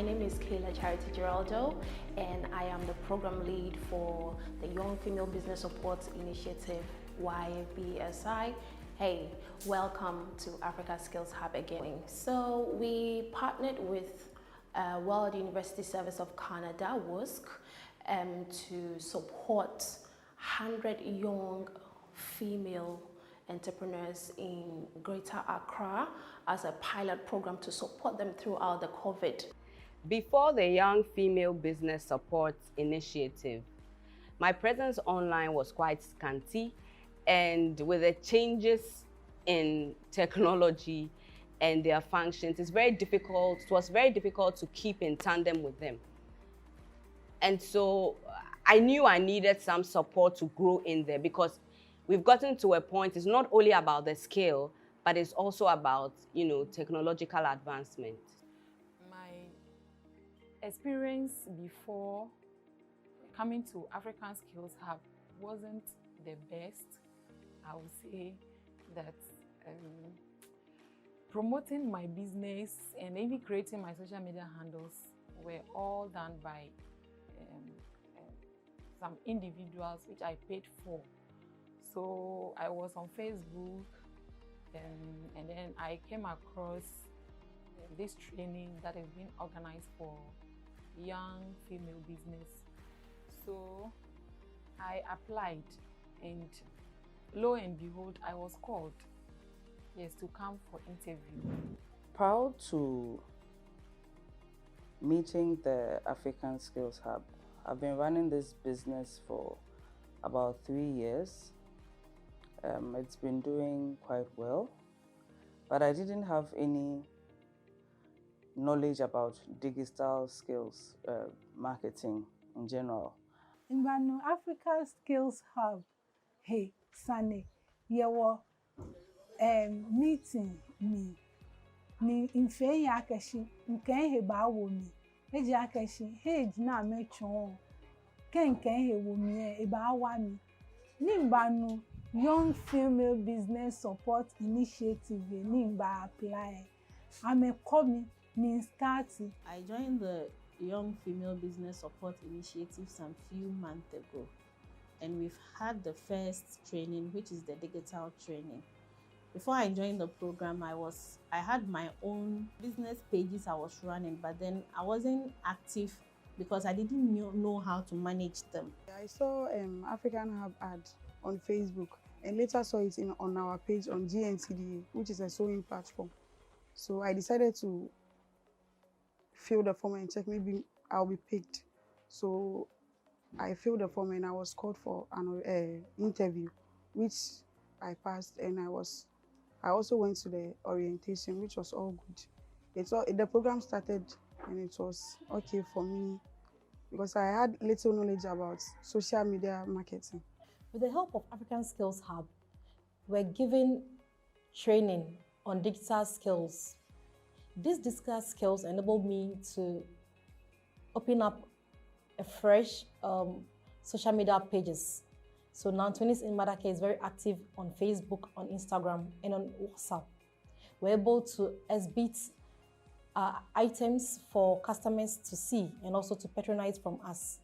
name is Kayla Charity Geraldo, and I am the program lead for the Young Female Business Support Initiative, YFBSI. Hey, welcome to Africa Skills Hub again. So we partnered with World University Service of Canada, WUSC, to support 100 young female entrepreneurs in Greater Accra as a pilot program to support them throughout the COVID. Before the Young Female Business Support Initiative, my presence online was quite scanty, and with the changes in technology and their functions, it was very difficult to keep in tandem with them. And so I knew I needed some support to grow in there, because we've gotten to a point, it's not only about the scale, but it's also about, technological advancement. My experience before coming to African Skills Hub wasn't the best. I would say that promoting my business and even creating my social media handles were all done by some individuals, which I paid for. So I was on Facebook, and then I came across this training that is being organized for young female business. So I applied, and lo and behold, I was called, yes, to come for interview. Proud to meeting the African Skills Hub. I've been running this business for about 3 years. It's been doing quite well, but I didn't have any knowledge about digital skills, marketing in general. In the Africa Skills Hub, hey, Sunny, you were meeting me. Ni infe ya akashi nke he ba wo mi eji akashi he na me chon ken he wo mi e ba wa mi ni ngba nu Young Female Business Support Initiative ni ngba apply ame komi ni start. I joined the Young Female Business Support Initiative some few months ago, and we've had the first training, which is the digital training. Before I joined the program, I had my own business pages I was running, but then I wasn't active because I didn't know how to manage them. I saw African Hub ad on Facebook, and later saw it on our page on GNCDA, which is a sewing platform. So I decided to fill the form and check, maybe I'll be picked. So I filled the form and I was called for an interview, which I passed, and I also went to the orientation, which was all good. The program started and it was okay for me because I had little knowledge about social media marketing. With the help of African Skills Hub, we're given training on digital skills. These digital skills enabled me to open up a fresh social media pages. So now Twinnies in Madake is very active on Facebook, on Instagram, and on WhatsApp. We're able to exhibit items for customers to see and also to patronize from us.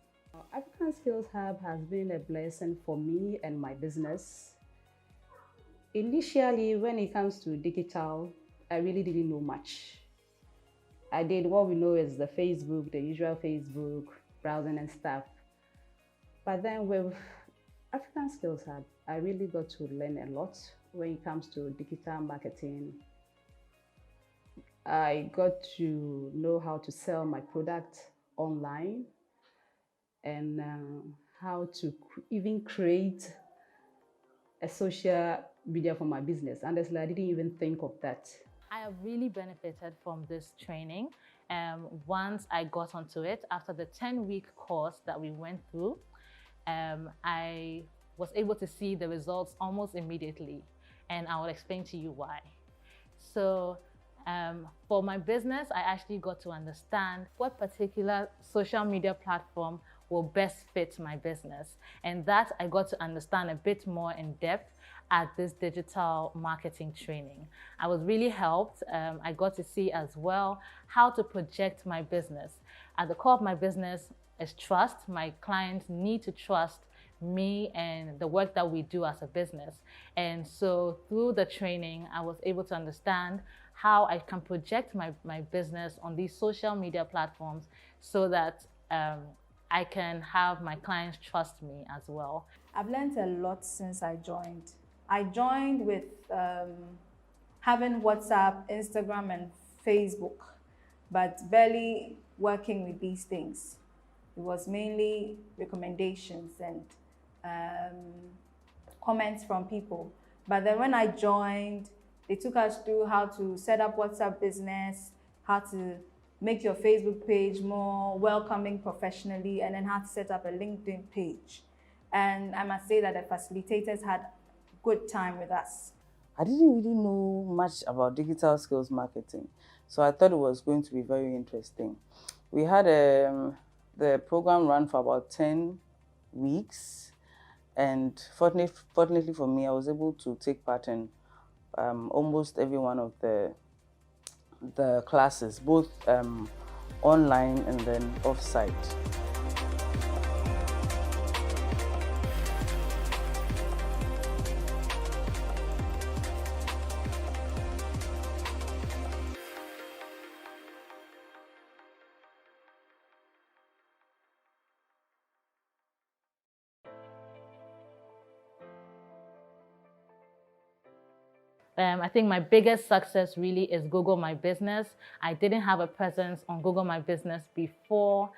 African Skills Hub has been a blessing for me and my business. Initially, when it comes to digital, I really didn't know much. I did what we know as the usual Facebook, browsing and stuff. But then with African Skills Hub, I really got to learn a lot when it comes to digital marketing. I got to know how to sell my product online and how to even create a social media for my business. Honestly, I didn't even think of that. I have really benefited from this training. Once I got onto it, after the 10-week course that we went through, I was able to see the results almost immediately, and I will explain to you why. So for my business, I actually got to understand what particular social media platform will best fit my business. And that I got to understand a bit more in depth at this digital marketing training. I was really helped. I got to see as well how to project my business. At the core of my business is trust. My clients need to trust me and the work that we do as a business. And so through the training, I was able to understand how I can project my business on these social media platforms so that I can have my clients trust me as well. I've learned a lot since I joined. I joined with having WhatsApp, Instagram, and Facebook, but barely working with these things. It was mainly recommendations and comments from people. But then when I joined, they took us through how to set up WhatsApp business, how to make your Facebook page more welcoming professionally, and then how to set up a LinkedIn page. And I must say that the facilitators had good time with us. I didn't really know much about digital skills marketing, so I thought it was going to be very interesting. We had the program ran for about 10 weeks, and fortunately for me, I was able to take part in almost every one of the classes, both online and then off-site. I think my biggest success really is Google My Business. I didn't have a presence on Google My Business before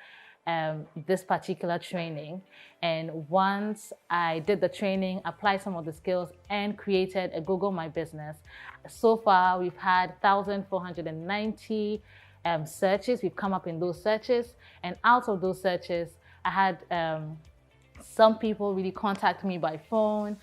this particular training. And once I did the training, applied some of the skills, and created a Google My Business, so far we've had 1,490 searches. We've come up in those searches. And out of those searches, I had some people really contact me by phone,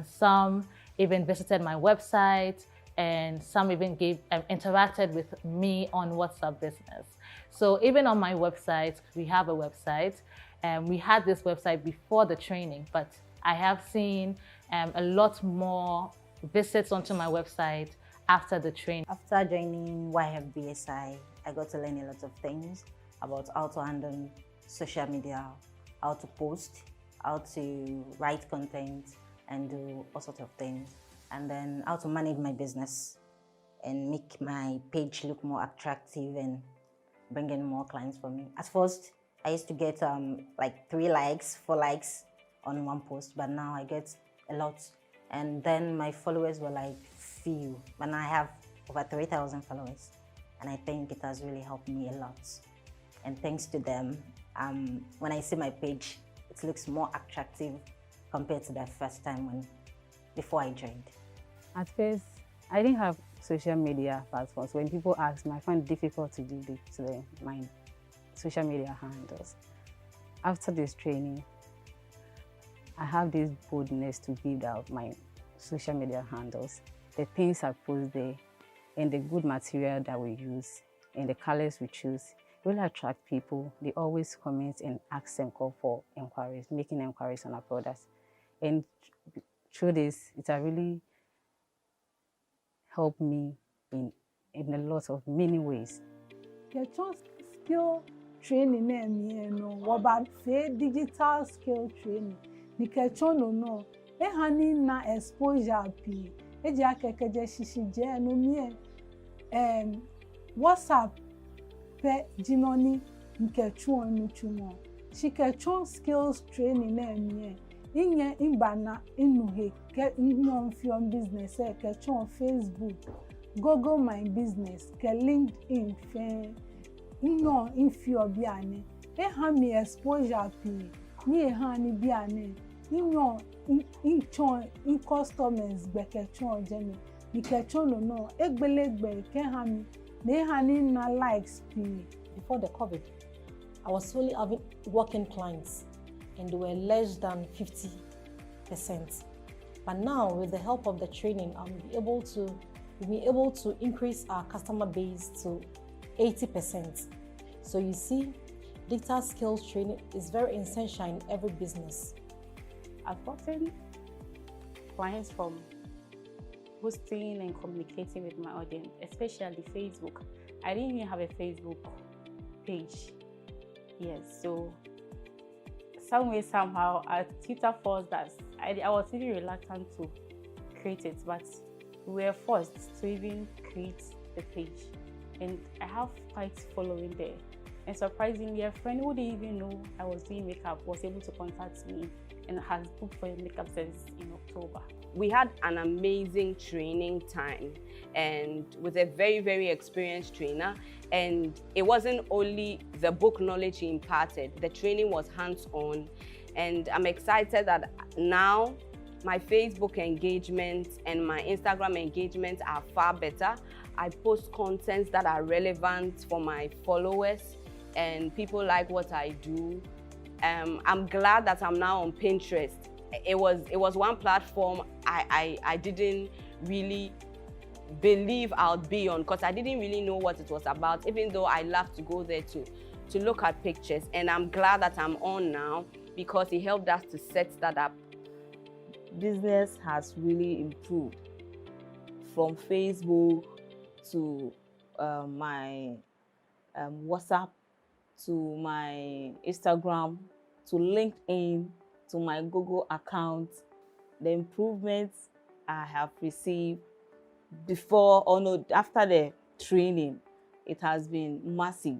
some even visited my website, and some even interacted with me on WhatsApp Business. So even on my website, we have a website, and we had this website before the training, but I have seen a lot more visits onto my website after the training. After joining YFBSI, I got to learn a lot of things about how to handle social media, how to post, how to write content, and do all sorts of things, and then how to manage my business and make my page look more attractive and bring in more clients for me. At first, I used to get like 3 likes, 4 likes on one post, but now I get a lot. And then my followers were like few, but now I have over 3,000 followers, and I think it has really helped me a lot. And thanks to them, when I see my page, it looks more attractive compared to the first time before I joined. At first, I didn't have social media platforms. When people ask me, I find it difficult to do my social media handles. After this training, I have this boldness to give out my social media handles, the things I post there, and the good material that we use, and the colors we choose. Really attract people. They always comment and ask and call for inquiries, making inquiries on our products. And through this, it has really helped me in a lot of many ways. Skill training about digital skill training. No, na exposure p. WhatsApp pe jinoni nuchumo. Shikechon skills training inye imbana inuhe ke inyon business ke chon Facebook, Google My Business, ke LinkedIn fe inyon infio biane. Hami exposure pi ni hani biane inyon in customers beke chon jene ni ke chon no egbelegbe ke hami ne hani na likes pi. Before the COVID, I was solely having working clients, and they were less than 50%. But now, with the help of the training, we'll be able to increase our customer base to 80%. So you see, digital skills training is very essential in every business. I've gotten clients from hosting and communicating with my audience, especially Facebook. I didn't even have a Facebook page. Yes, so some way, somehow, Twitter forced us. I was really reluctant to create it, but we were forced to even create the page. And I have quite following there. And surprisingly, a friend who didn't even know I was doing makeup was able to contact me and has booked for a makeup service in October. We had an amazing training time and with a very, very experienced trainer. And it wasn't only the book knowledge he imparted, the training was hands-on. And I'm excited that now my Facebook engagements and my Instagram engagements are far better. I post contents that are relevant for my followers and people like what I do. I'm glad that I'm now on Pinterest. It was one platform I didn't really believe I'd be on because I didn't really know what it was about, even though I love to go there to look at pictures. And I'm glad that I'm on now because it helped us to set that up. Business has really improved from Facebook to my WhatsApp to my Instagram to LinkedIn to my Google account. The improvements I have received before or no, after the training, it has been massive.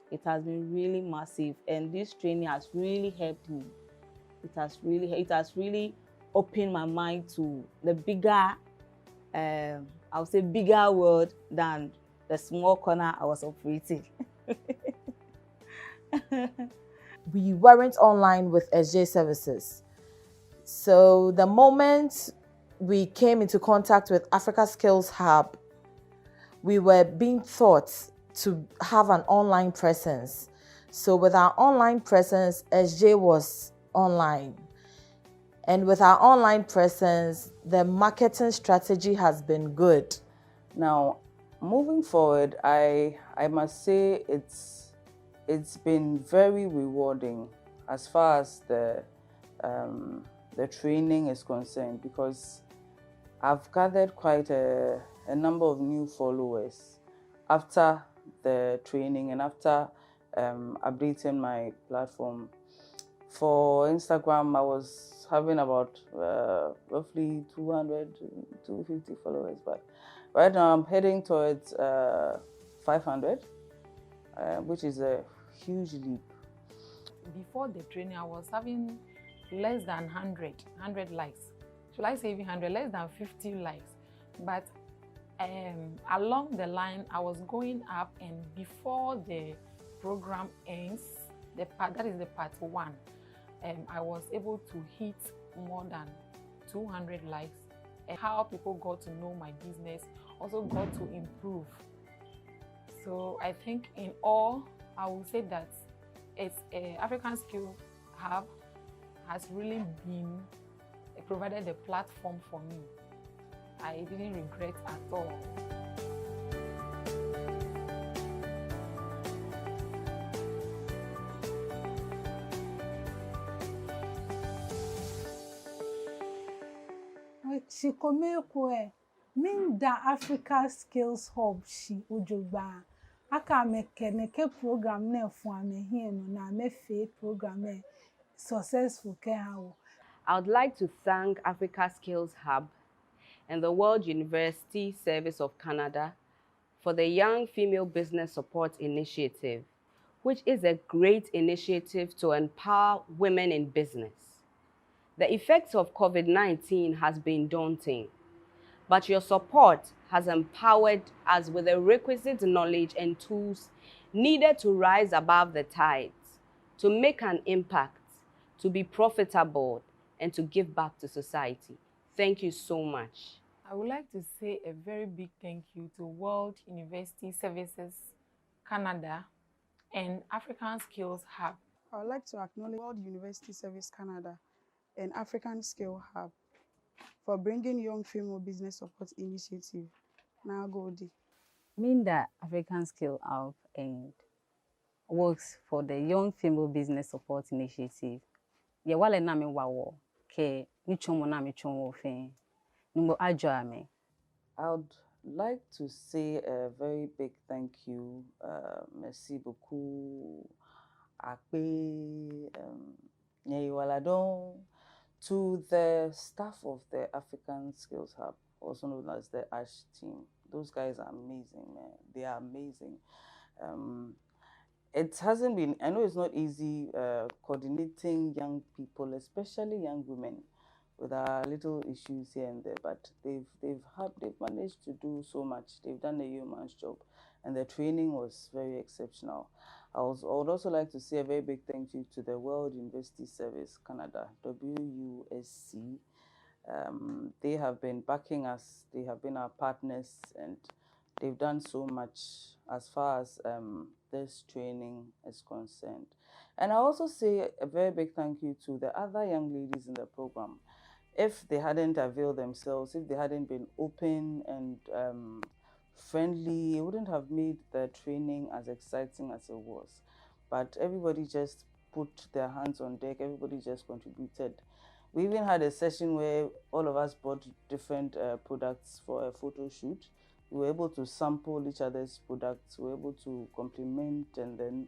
It has been really massive, and this training has really helped me. It has really opened my mind to the bigger, I would say bigger world than the small corner I was operating. We weren't online with SJ services. So the moment we came into contact with Africa Skills Hub, we were being taught to have an online presence. So with our online presence, SJ was online. And with our online presence, the marketing strategy has been good. Now, moving forward, I must say it's been very rewarding as far as the training is concerned, because I've gathered quite a number of new followers after the training and after updating my platform. For Instagram, I was having about roughly 200, 250 followers, but right now I'm heading towards 500, which is a huge leap. Before the training, I was having less than 100 likes. Should I say even 100? Less than 50 likes. But along the line, I was going up, and before the program ends, that is the part 1, I was able to hit more than 200 likes. And how people got to know my business also got to improve. So I think in all, I will say that it's African Skill Hub has really been provided a platform for me. I didn't regret at all. Chikomekwe minda Africa Skills Hub shi ujugba aka mekeneke program na fuame here no na mefe program successful ke hawo. I would like to thank Africa Skills Hub and the World University Service of Canada for the Young Female Business Support Initiative, which is a great initiative to empower women in business. The effects of COVID-19 has been daunting, but your support has empowered us with the requisite knowledge and tools needed to rise above the tides, to make an impact, to be profitable, and to give back to society. Thank you so much. I would like to say a very big thank you to World University Services Canada and African Skills Hub. I would like to acknowledge World University Service Canada and African Skill Hub for bringing Young Female Business Support Initiative. Now go. Minda African Skill Hub and works for the Young Female Business Support Initiative. Ye wale na me wawo ke ni chomo na me chomo fe. Numbo ajame. I would like to say a very big thank you, merci beaucoup, Akpe, Nyewaladon, to the staff of the African Skills Hub, also known as the ASH team. Those guys are amazing, man. They are amazing. It hasn't been, I know it's not easy coordinating young people, especially young women, with our little issues here and there, but they've managed to do so much. They've done a yeoman's job, and the training was very exceptional. I would also like to say a very big thank you to the World University Service Canada, WUSC. They have been backing us. They have been our partners, and they've done so much as far as this training is concerned. And I also say a very big thank you to the other young ladies in the program. If they hadn't availed themselves, if they hadn't been open and friendly, it wouldn't have made the training as exciting as it was. But everybody just put their hands on deck, everybody just contributed. We even had a session where all of us bought different products for a photo shoot. We were able to sample each other's products, we were able to compliment and then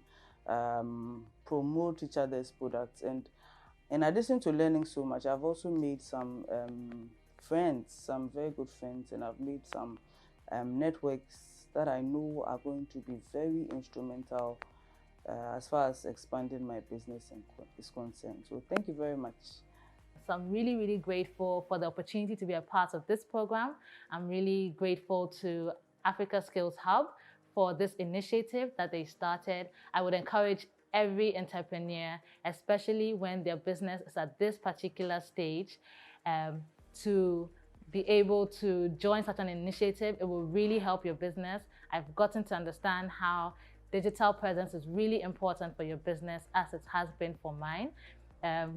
promote each other's products. And in addition to learning so much, I've also made some friends, some very good friends, and I've made some networks that I know are going to be very instrumental as far as expanding my business is concerned. So thank you very much. So I'm really, really grateful for the opportunity to be a part of this program. I'm really grateful to Africa Skills Hub for this initiative that they started. I would encourage every entrepreneur, especially when their business is at this particular stage, to be able to join such an initiative. It will really help your business. I've gotten to understand how digital presence is really important for your business, as it has been for mine.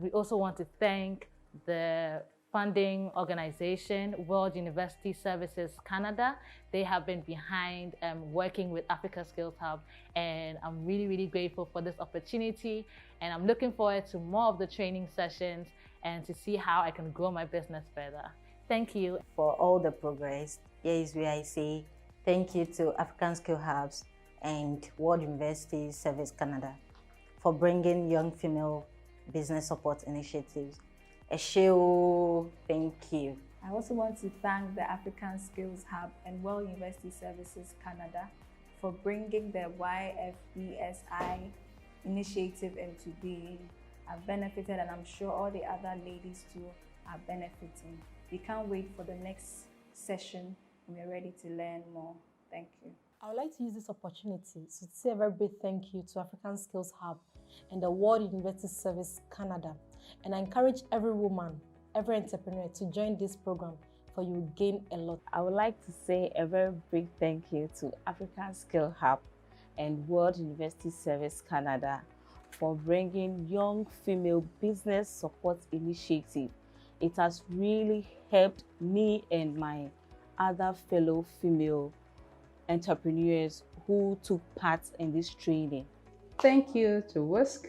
We also want to thank the funding organization, World University Services Canada. They have been behind working with Africa Skills Hub, and I'm really, really grateful for this opportunity. And I'm looking forward to more of the training sessions and to see how I can grow my business further. Thank you. For all the progress, here is where I say thank you to African Skill Hubs and World University Service Canada for bringing young female business support initiatives. Thank you. I also want to thank the African Skills Hub and World University Services Canada for bringing the YFBSI initiative into being. I've benefited, and I'm sure all the other ladies too are benefiting. We can't wait for the next session, and we're ready to learn more. Thank you. I would like to use this opportunity to say a very big thank you to African Skills Hub and the World University Service Canada. And I encourage every woman, every entrepreneur to join this program, for you will gain a lot. I would like to say a very big thank you to African Skill Hub and World University Service Canada for bringing Young Female Business Support Initiative. It has really helped me and my other fellow female entrepreneurs who took part in this training. Thank you to WUSC.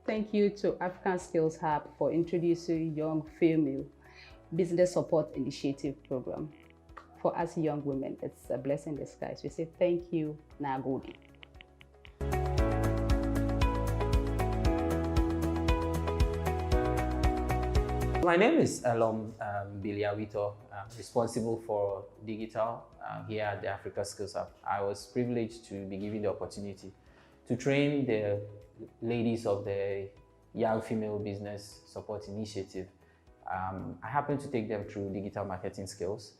Thank you to African Skills Hub for introducing Young Female Business Support Initiative program. For us young women, it's a blessing in disguise. We say thank you, Nagodi. My name is Alom Biliawito. I'm responsible for digital here at the Africa Skills Hub. I was privileged to be given the opportunity to train the ladies of the Young Female Business Support Initiative. I happened to take them through digital marketing skills,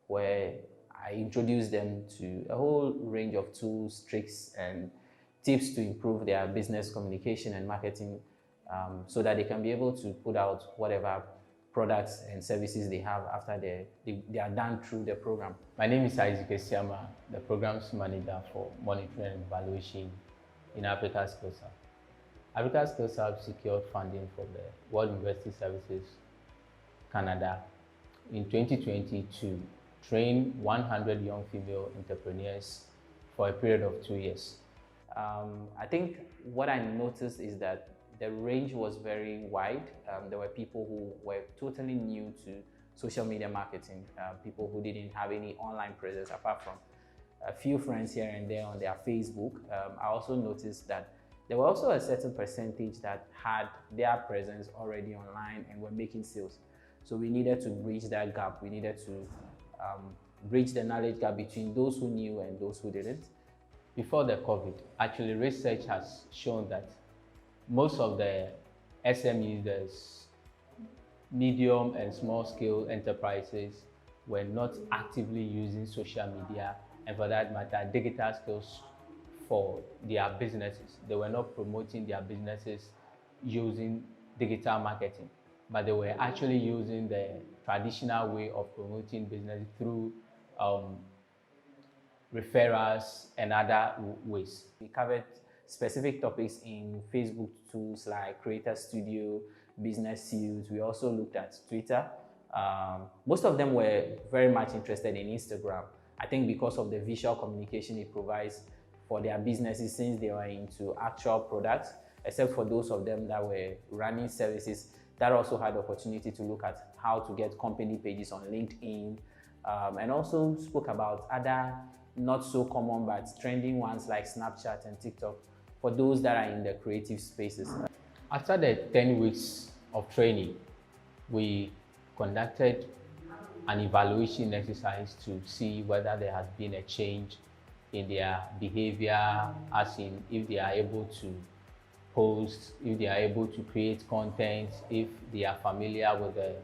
where I introduced them to a whole range of tools, tricks, and tips to improve their business communication and marketing, so that they can be able to put out whatever products and services they have after they are done through the program. My name is Isaac Esiama, the Programs Manager for Monitoring and Evaluation in Africa Skills Hub. Africa Skills Hub secured funding from the World University Services Canada in 2020 to train 100 young female entrepreneurs for a period of 2 years. I think what I noticed is that the range was very wide. There were people who were totally new to social media marketing, people who didn't have any online presence apart from a few friends here and there on their Facebook. I also noticed that there were also a certain percentage that had their presence already online and were making sales. So we needed to bridge that gap. We needed to bridge the knowledge gap between those who knew and those who didn't. Before the COVID, actually research has shown that most of the SMEs, the medium and small scale enterprises, were not actively using social media and, for that matter, digital skills for their businesses. They were not promoting their businesses using digital marketing, but they were actually using the traditional way of promoting business through referrals and other ways. We covered specific topics in Facebook tools like Creator Studio, Business Suite. We also looked at Twitter. Most of them were very much interested in Instagram. I think because of the visual communication it provides for their businesses, since they are into actual products, except for those of them that were running services that also had the opportunity to look at how to get company pages on LinkedIn, and also spoke about other not so common but trending ones like Snapchat and TikTok for those that are in the creative spaces. After the 10 weeks of training, we conducted an evaluation exercise to see whether there has been a change in their behavior, as in if they are able to post, if they are able to create content, if they are familiar with the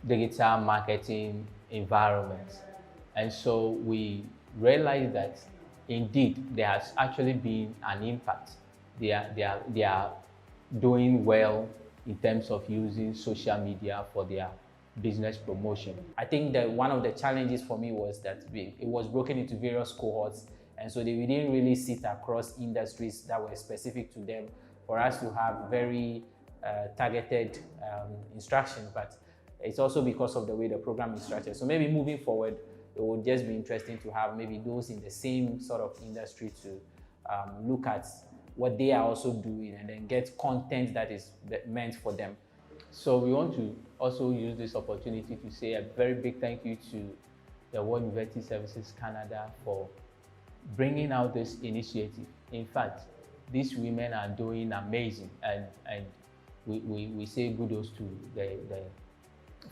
digital marketing environment. And so we realized that indeed there has actually been an impact. They are doing well in terms of using social media for their business promotion. I think that one of the challenges for me was that it was broken into various cohorts, and so we didn't really sit across industries that were specific to them for us to have very targeted instructions. But it's also because of the way the program is structured. So maybe moving forward, it would just be interesting to have maybe those in the same sort of industry to look at what they are also doing and then get content that is meant for them. So we want to also use this opportunity to say a very big thank you to the World University Services Canada for bringing out this initiative. In fact, these women are doing amazing, and we say kudos to the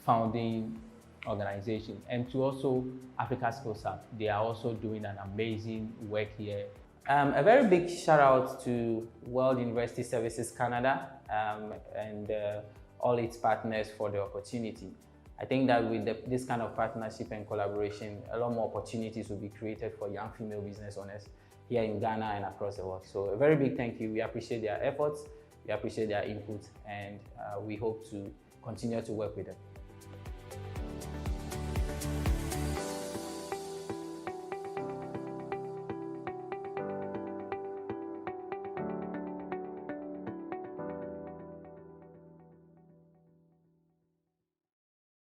founding organization, and to also Africa Skills Hub. They are also doing an amazing work here. A very big shout out to World University Services Canada and all its partners for the opportunity. I think that with this kind of partnership and collaboration, a lot more opportunities will be created for young female business owners here in Ghana and across the world. So a very big thank you. We appreciate their efforts, we appreciate their input, and we hope to continue to work with them.